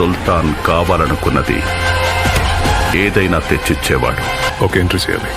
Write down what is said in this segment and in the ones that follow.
సుల్తాన్ కావాలనుకున్నది ఏదైనా తెచ్చిచ్చేవాడు. ఒక ఎంట్రీ చేయాలి.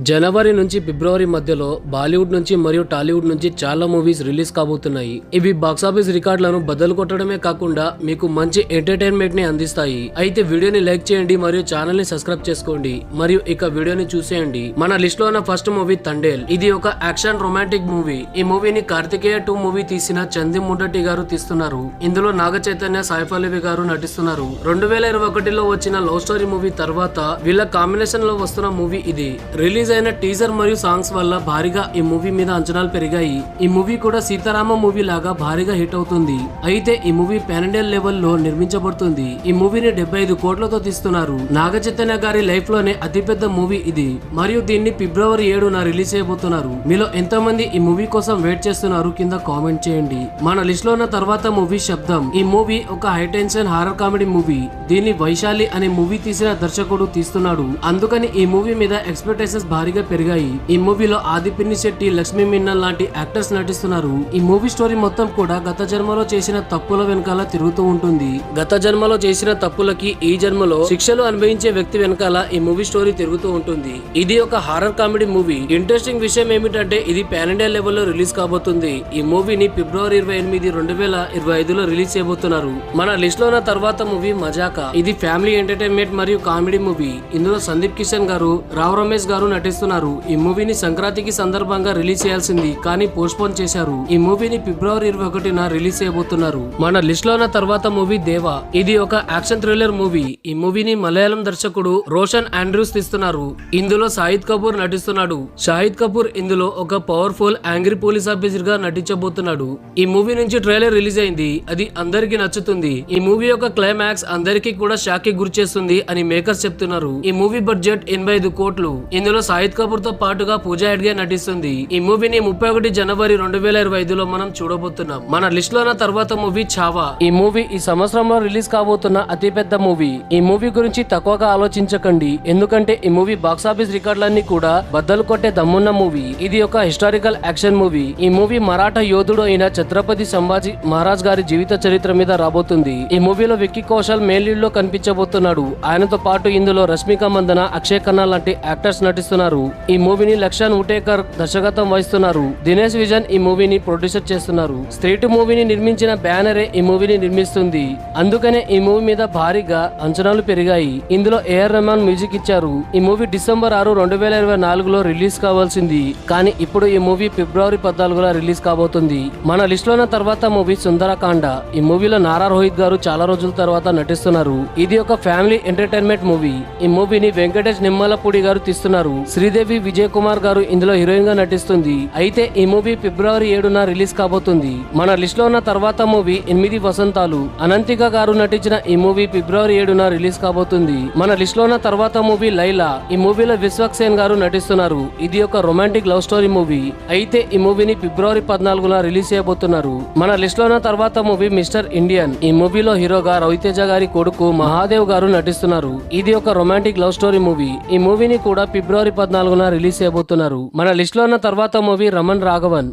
జనవరి నుంచి ఫిబ్రవరి మధ్యలో బాలీవుడ్ నుంచి మరియు టాలీవుడ్ నుంచి చాలా మూవీస్ రిలీజ్ కాబోతున్నాయి. ఇవి బాక్సాఫీస్ రికార్డులను బద్దలు కొట్టడమే కాకుండా మీకు మంచి ఎంటర్టైన్మెంట్ ని అందిస్తాయి. అయితే వీడియోని లైక్ చేయండి మరియు ఛానల్ ని సబ్స్క్రైబ్ చేసుకోండి మరియు ఇక వీడియోని చూసేయండి. మన లిస్ట్ లో ఉన్న ఫస్ట్ మూవీ తండేల్. ఇది ఒక యాక్షన్ రొమాంటిక్ మూవీ. ఈ మూవీని కార్తికేయ 2 మూవీ తీసిన చంది ముండటి గారు తీస్తున్నారు. ఇందులో నాగ చైతన్య, సైఫ్ అలీ గారు నటిస్తున్నారు. 2021లో వచ్చిన లవ్ స్టోరీ మూవీ తర్వాత వీళ్ళ కాంబినేషన్ లో వస్తున్న మూవీ ఇది. రిలీజ్ అయిన టీజర్ మరియు సాంగ్స్ వల్ల భారీగా ఈ మూవీ మీద అంచనాలు పెరిగాయి. ఈ మూవీ కూడా సీతారామ మూవీ లాగా భారీగా హిట్ అవుతుంది. అయితే ఈ మూవీ పాన్ ఇండియా లెవెల్లో నిర్మించబడుతుంది. ఈ మూవీని 75 కోట్లతో తీస్తున్నారు. నాగ చైతన్య గారి లైఫ్ లోనే అతిపెద్ద మూవీ ఇది మరియు దీన్ని ఫిబ్రవరి 7న రిలీజ్ చేయబోతున్నారు. మీలో ఎంతో మంది ఈ మూవీ కోసం వెయిట్ చేస్తున్నారు కింద కామెంట్ చేయండి. మన లిస్ట్ లో ఉన్న తర్వాత మూవీ శబ్దం. ఈ మూవీ ఒక high tension horror comedy movie. దీన్ని వైశాలి అనే మూవీ తీసిన దర్శకుడు తీస్తున్నాడు. అందుకని ఈ మూవీ మీద ఎక్స్పెక్టేషన్స్ భారీగా పెరిగాయి. ఈ మూవీలో ఆది పినిశెట్టి, లక్ష్మీ మిన్నల్ లాంటి యాక్టర్స్ నటిస్తున్నారు. ఈ మూవీ స్టోరీ మొత్తం కూడా గత జన్మలో చేసిన తప్పుల వెనకాల తిరుగుతూ ఉంటుంది. గత జన్మలో చేసిన తప్పులకి ఈ జన్మలో శిక్షలు అనుభవించే వ్యక్తి వెనకాల ఈ మూవీ స్టోరీ తిరుగుతూ ఉంటుంది. ఇది ఒక హారర్ కామెడీ మూవీ. ఇంట్రెస్టింగ్ విషయం ఏమిటంటే ఇది పాన్ ఇండియా లెవెల్లో రిలీజ్ కాబోతుంది. ఈ మూవీని ఫిబ్రవరి 28, 2025లో రిలీజ్ చేయబోతున్నారు. మన లిస్ట్ లో ఉన్న తర్వాత మూవీ మజాకా. ఇది ఫ్యామిలీ ఎంటర్టైన్మెంట్ మరియు కామెడీ మూవీ. ఇందులో సందీప్ కిషన్ గారు, రావ్ రమేష్ గారు నటిస్తున్నారు. ఈ మూవీని సంక్రాంతికి సందర్భంగా రిలీజ్ చేయాల్సింది కానీ పోస్ట్ పోన్ చేశారు. ఈ మూవీని ఫిబ్రవరి 21న రిలీజ్ చేయబోతున్నారు. మన లిస్ట్ లో ఉన్న తర్వాత మూవీ దేవా. ఇది ఒక యాక్షన్ థ్రిల్లర్ మూవీ. ఈ మూవీని మలయాళం దర్శకుడు రోషన్ ఆండ్రూస్ తీస్తున్నారు. ఇందులో షాహిద్ కపూర్ నటిస్తున్నాడు. షాహిద్ కపూర్ ఇందులో ఒక పవర్ఫుల్ యాంగ్రీ పోలీస్ ఆఫీసర్ గా నటించబోతున్నాడు. ఈ మూవీ నుంచి ట్రైలర్ రిలీజ్ అయింది. అది అందరికి నచ్చుతుంది. ఈ మూవీ యొక్క క్లైమాక్స్ అందరికీ కూడా షాక్ కి గురి చేస్తుంది అని మేకర్స్ చెప్తున్నారు. ఈ మూవీ బడ్జెట్ 85 కోట్లు. ఇందులో షాహిద్ కపూర్ తో పాటుగా పూజా హెగ్డే నటిస్తుంది. ఈ మూవీని 31 జనవరి 2025లో మనం చూడబోతున్నాం. మన లిస్ట్ లో ఉన్న తర్వాత మూవీ ఛావా. ఈ మూవీ ఈ సంవత్సరంలో రిలీజ్ కాబోతున్న అతిపెద్ద మూవీ. ఈ మూవీ గురించి తక్కువగా ఆలోచించకండి, ఎందుకంటే ఈ మూవీ బాక్సాఫీస్ రికార్డులన్నీ కూడా బద్దలు కొట్టే దమ్మున్న మూవీ. ఇది ఒక హిస్టారికల్ యాక్షన్ మూవీ. ఈ మూవీ మరాఠా యోధుడు అయిన ఛత్రపతి సంభాజీ మహారాజ్ గారి జీవిత చరిత్ర మీద రాబోతుంది. ఈ మూవీలో విక్కీ కౌశల్ మెయిన్ లీడ్ లో కనిపించబోతున్నాడు. ఆయనతో పాటు ఇందులో రష్మిక మందన, అక్షయ్ ఖన్నా లాంటి యాక్టర్స్ నటిస్తున్నారు. ఈ మూవీని లక్ష్మణ్ ఉటేకర్ దర్శకత్వం వహిస్తున్నారు. దినేష్ విజన్ ఈ మూవీని ప్రొడ్యూసర్ చేస్తున్నారు. స్ట్రీట్ మూవీని నిర్మించిన బ్యానరే ఈ మూవీని నిర్మిస్తుంది. అందుకనే ఈ మూవీ మీద భారీగా అంచనాలు పెరిగాయి. ఇందులో ఏఆర్ రెహమాన్ మ్యూజిక్ ఇచ్చారు. ఈ మూవీ డిసెంబర్ 6, 2024లో రిలీజ్ కావాల్సింది కానీ ఇప్పుడు ఈ మూవీ ఫిబ్రవరి 14లో రిలీజ్ కాబోతుంది. మన లిస్ట్ లో ఉన్న తర్వాత మూవీ సుందరకాండ. ఈ మూవీలో నారా రోహిత్ గారు చాలా రోజుల తర్వాత నటిస్తున్నారు. ఇది ఒక ఫ్యామిలీ ఎంటర్టైన్మెంట్ మూవీ. ఈ మూవీని వెంకటేష్ నిమ్మలపూడి గారు తీస్తున్నారు. శ్రీదేవి విజయ్ కుమార్ గారు ఇందులో హీరోయిన్ గా నటిస్తుంది. అయితే ఈ మూవీ ఫిబ్రవరి 7న రిలీజ్ కాబోతుంది. మన లిస్ట్ లో ఉన్న తర్వాత మూవీ 8 వసంతాలు. అనంతిక గారు నటించిన ఈ మూవీ ఫిబ్రవరి 7న రిలీజ్ కాబోతుంది. మన లిస్ట్ లో ఉన్న తర్వాత మూవీ లైలా. ఈ మూవీలో విశ్వక్ సేన్ గారు నటిస్తున్నారు. ఇది ఒక రొమాంటిక్ లవ్ స్టోరీ మూవీ. అయితే ఈ మూవీని ఫిబ్రవరి 14న రిలీజ్ చేయబోతున్నారు. మన లిస్ట్ లో ఉన్న తర్వాత మూవీ మిస్టర్ ఇండియన్. ఈ మూవీలో హీరోగా రవితేజ గారి కొడుకు మహాదేవ్ గారు నటిస్తున్నారు. ఇది ఒక రొమాంటిక్ లవ్ స్టోరీ మూవీ. ఈ మూవీని కూడా ఫిబ్రవరి 14న రిలీజ్ చేయబోతున్నారు. మన లిస్ట్ లో ఉన్న తర్వాత మూవీ రమణ్ రాఘవన్.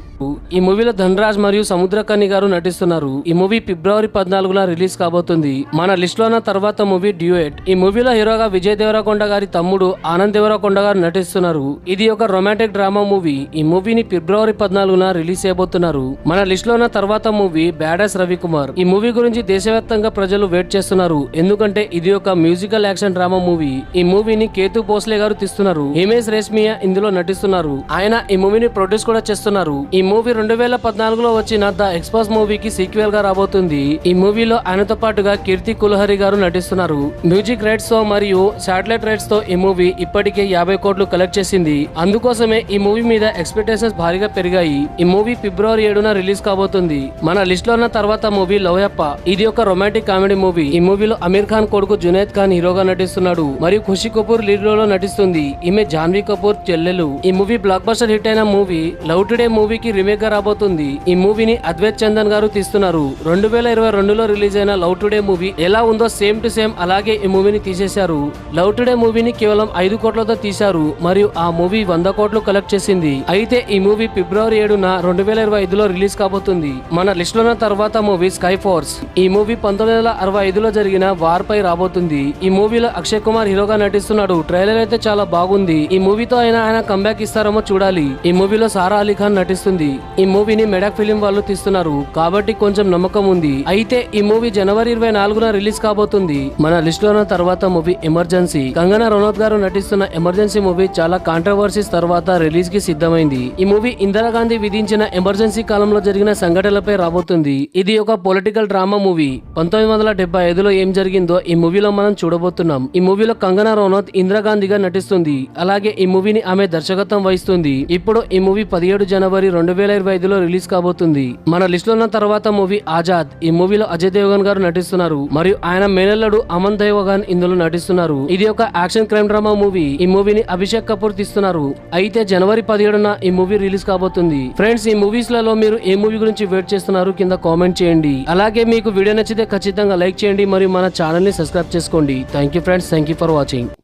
ఈ మూవీలో ధనరాజ్ మరియు సముద్రకని గారు నటిస్తున్నారు. ఈ మూవీ ఫిబ్రవరి 14న రిలీజ్ కాబోతుంది. మన లిస్ట్ లో ఉన్న తర్వాత మూవీ డ్యూయెట్. ఈ మూవీలో హీరోగా విజయ్ దేవరకొండ గారి తమ్ముడు ఆనంద్ దేవరకొండ గారు నటిస్తున్నారు. ఇది ఒక రొమాంటిక్ డ్రామా మూవీ. ఈ మూవీని ఫిబ్రవరి 14న రిలీజ్ చేయబోతున్నారు. మన లిస్ట్ లో ఉన్న తర్వాత మూవీ బ్యాడస్ రవికుమార్. ఈ మూవీ గురించి దేశవ్యాప్తంగా ప్రజలు వెయిట్ చేస్తున్నారు, ఎందుకంటే ఇది ఒక మ్యూజికల్ యాక్షన్ డ్రామా మూవీ. ఈ మూవీని కేతు భోస్లే గారు తీస్తున్నారు. హిమేష్ రేష్మియా ఇందులో నటిస్తున్నారు. ఆయన ఈ మూవీని ప్రొడ్యూస్ కూడా చేస్తున్నారు. ఈ మూవీ 2014లో వచ్చిన ద ఎక్స్పాస్ మూవీకి సీక్వెల్ గా రాబోతుంది. ఈ మూవీలో ఆయనతో పాటుగా కీర్తి కుల్హరి గారు నటిస్తున్నారు. మ్యూజిక్ రైట్స్ తో మరియు శాటిలైట్ రైట్స్ తో ఈ మూవీ ఇప్పటికే 50 కోట్లు కలెక్ట్ చేసింది. అందుకోసమే ఈ మూవీ మీద ఎక్స్పెక్టేషన్స్ భారీగా పెరిగాయి. ఈ మూవీ ఫిబ్రవరి 7న రిలీజ్ కాబోతుంది. మన లిస్ట్ లో ఉన్న తర్వాత మూవీ లవయప్ప. ఇది ఒక రొమాంటిక్ కామెడీ మూవీ. ఈ మూవీలో అమీర్ ఖాన్ కొడుకు జునైద్ ఖాన్ హీరోగా నటిస్తున్నాడు మరియు ఖుషి కపూర్ లీడ్ రోల్ లో నటిస్తుంది. ఈమె జాన్ జాన్వీ కపూర్ చెల్లెలు. ఈ మూవీ బ్లాక్ బస్టర్ హిట్ అయిన మూవీ లవ్ టుడే మూవీకి రీమేక్ గా రాబోతుంది. ఈ మూవీని అద్వైత్ చందన్ గారు తీస్తున్నారు. 2022లో రిలీజ్ అయిన లవ్ టుడే మూవీ ఎలా ఉందో సేమ్ టు సేమ్ అలాగే ఈ మూవీని తీసేశారు. లవ్ టుడే మూవీని కేవలం 5 కోట్లతో తీశారు మరియు ఆ మూవీ 100 కోట్లు కలెక్ట్ చేసింది. అయితే ఈ మూవీ ఫిబ్రవరి 7న 2025లో రిలీజ్ కాబోతుంది. మన లిస్ట్ లో ఉన్న తర్వాత మూవీ స్కై ఫోర్స్. ఈ మూవీ 1965లో జరిగిన వార్ పై రాబోతుంది. ఈ మూవీలో అక్షయ్ కుమార్ హీరోగా నటిస్తున్నాడు. ట్రైలర్ అయితే చాలా బాగుంది. ఈ మూవీతో ఆయన కంబ్యాక్ ఇస్తారేమో చూడాలి. ఈ మూవీలో సారా అలీ ఖాన్ నటిస్తుంది. ఈ మూవీని మెడాక్ ఫిలిం వాళ్ళు తీస్తున్నారు కాబట్టి కొంచెం నమ్మకం ఉంది. అయితే ఈ మూవీ జనవరి 24న రిలీజ్ కాబోతుంది. మన లిస్ట్ లో ఉన్న తర్వాత మూవీ ఎమర్జెన్సీ. కంగనా రనౌత్ గారు నటిస్తున్న ఎమర్జెన్సీ మూవీ చాలా కాంట్రవర్సీస్ తర్వాత రిలీజ్ కి సిద్ధమైంది. ఈ మూవీ ఇందిరాగాంధీ విధించిన ఎమర్జెన్సీ కాలంలో జరిగిన సంఘటనలపై రాబోతుంది. ఇది ఒక పొలిటికల్ డ్రామా మూవీ. 1975లో ఏం జరిగిందో ఈ మూవీలో మనం చూడబోతున్నాం. ఈ మూవీలో కంగనా రనౌత్ ఇందిరాగాంధీగా నటిస్తుంది. అలాగే ఈ మూవీని ఆమె దర్శకత్వం వహిస్తుంది. ఇప్పుడు ఈ మూవీ 17 జనవరి 2025లో రిలీజ్ కాబోతుంది. మన లిస్ట్ లో ఉన్న తర్వాత మూవీ ఆజాద్. ఈ మూవీలో అజయ్ దేవగన్ గారు నటిస్తున్నారు మరియు ఆయన మేనల్లుడు అమన్ దేవగన్ ఇందులో నటిస్తున్నారు. ఇది ఒక యాక్షన్ క్రైమ్ డ్రామా మూవీ. ఈ మూవీని అభిషేక్ కపూర్ తీస్తున్నారు. అయితే జనవరి 17న ఈ మూవీ రిలీజ్ కాబోతుంది. ఫ్రెండ్స్, ఈ మూవీస్ లలో మీరు ఏ మూవీ గురించి వెయిట్ చేస్తున్నారు కింద కామెంట్ చేయండి. అలాగే మీకు వీడియో నచ్చితే ఖచ్చితంగా లైక్ చేయండి మరియు మన ఛానల్ ని సబ్స్క్రైబ్ చేసుకోండి. Thank you friends, thank you for watching.